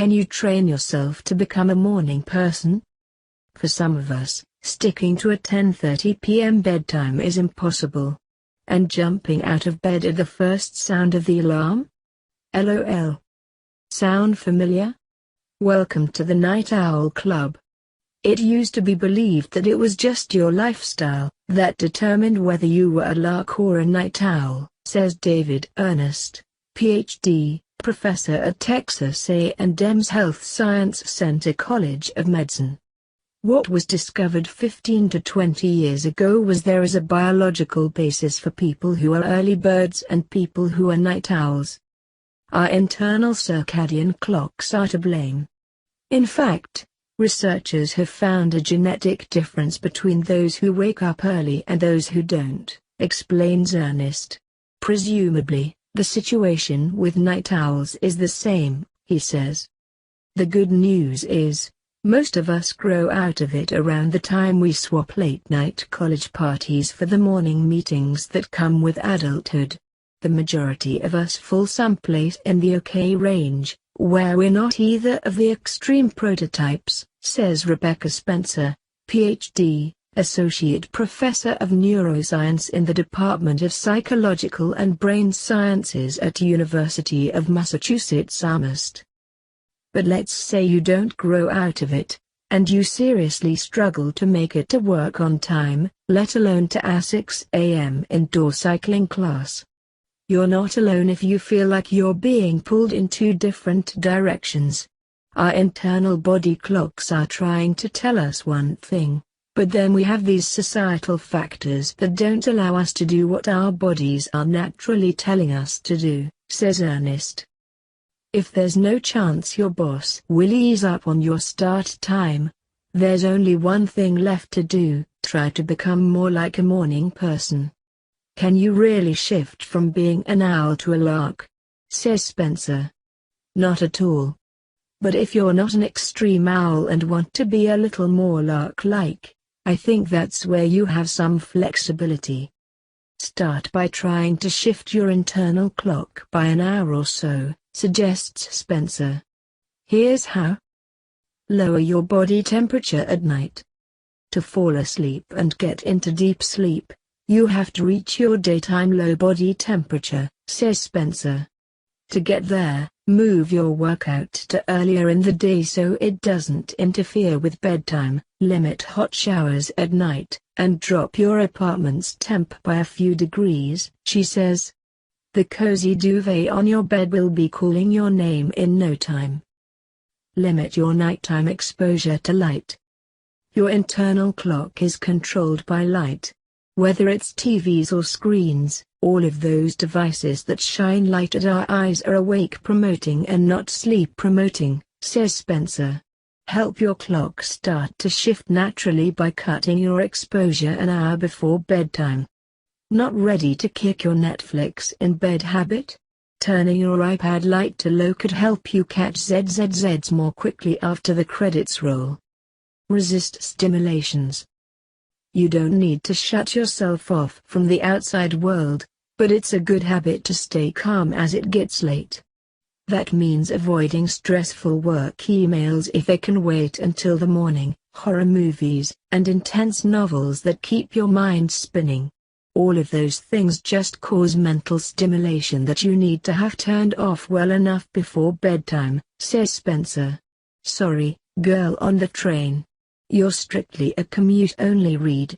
Can you train yourself to become a morning person? For some of us, sticking to a 10:30 p.m. bedtime is impossible. And jumping out of bed at the first sound of the alarm? LOL. Sound familiar? Welcome to the Night Owl Club. It used to be believed that it was just your lifestyle that determined whether you were a lark or a night owl, says David Ernest, Ph.D., professor at Texas A&M's Health Science Center College of Medicine. What was discovered 15 to 20 years ago was there is a biological basis for people who are early birds and people who are night owls. Our internal circadian clocks are to blame. In fact, researchers have found a genetic difference between those who wake up early and those who don't, explains Ernest. Presumably, the situation with night owls is the same, he says. The good news is, most of us grow out of it around the time we swap late-night college parties for the morning meetings that come with adulthood. The majority of us fall someplace in the okay range, where we're not either of the extreme prototypes, says Rebecca Spencer, Ph.D., Associate Professor of Neuroscience in the Department of Psychological and Brain Sciences at University of Massachusetts Amherst. But let's say you don't grow out of it, and you seriously struggle to make it to work on time, let alone to a 6 a.m. indoor cycling class. You're not alone if you feel like you're being pulled in two different directions. Our internal body clocks are trying to tell us one thing, but then we have these societal factors that don't allow us to do what our bodies are naturally telling us to do, says Ernest. If there's no chance your boss will ease up on your start time, there's only one thing left to do: try to become more like a morning person. Can you really shift from being an owl to a lark? Says Spencer. Not at all. But if you're not an extreme owl and want to be a little more lark-like, I think that's where you have some flexibility. Start by trying to shift your internal clock by an hour or so, suggests Spencer. Here's how. Lower your body temperature at night. To fall asleep and get into deep sleep, you have to reach your daytime low body temperature, says Spencer. To get there, move your workout to earlier in the day so it doesn't interfere with bedtime, limit hot showers at night, and drop your apartment's temp by a few degrees, she says. The cozy duvet on your bed will be calling your name in no time. Limit your nighttime exposure to light. Your internal clock is controlled by light. Whether it's TVs or screens, all of those devices that shine light at our eyes are awake promoting and not sleep promoting, says Spencer. Help your clock start to shift naturally by cutting your exposure an hour before bedtime. Not ready to kick your Netflix in bed habit? Turning your iPad light to low could help you catch ZZZs more quickly after the credits roll. Resist stimulations. You don't need to shut yourself off from the outside world, but it's a good habit to stay calm as it gets late. That means avoiding stressful work emails if they can wait until the morning, horror movies, and intense novels that keep your mind spinning. All of those things just cause mental stimulation that you need to have turned off well enough before bedtime, says Spencer. Sorry, girl on the train. You're strictly a commute-only read.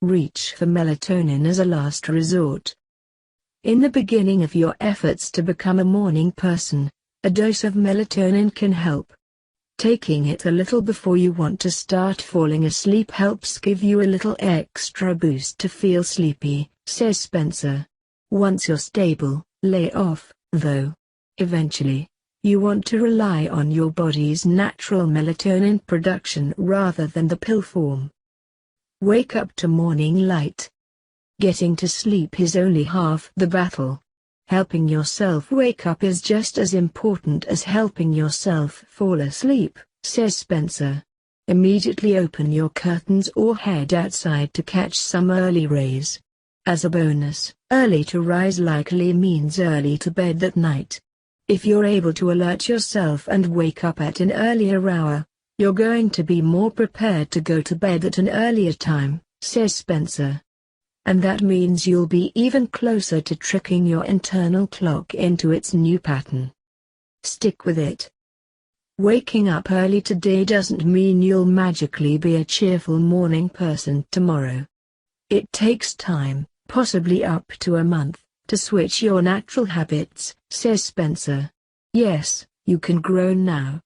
Reach for melatonin as a last resort. In the beginning of your efforts to become a morning person, a dose of melatonin can help. Taking it a little before you want to start falling asleep helps give you a little extra boost to feel sleepy, says Spencer. Once you're stable, lay off, though. Eventually, you want to rely on your body's natural melatonin production rather than the pill form. Wake up to morning light. Getting to sleep is only half the battle. Helping yourself wake up is just as important as helping yourself fall asleep, says Spencer. Immediately open your curtains or head outside to catch some early rays. As a bonus, early to rise likely means early to bed that night. If you're able to alert yourself and wake up at an earlier hour, you're going to be more prepared to go to bed at an earlier time, says Spencer. And that means you'll be even closer to tricking your internal clock into its new pattern. Stick with it. Waking up early today doesn't mean you'll magically be a cheerful morning person tomorrow. It takes time, possibly up to a month, to switch your natural habits, says Spencer. Yes, you can grow now.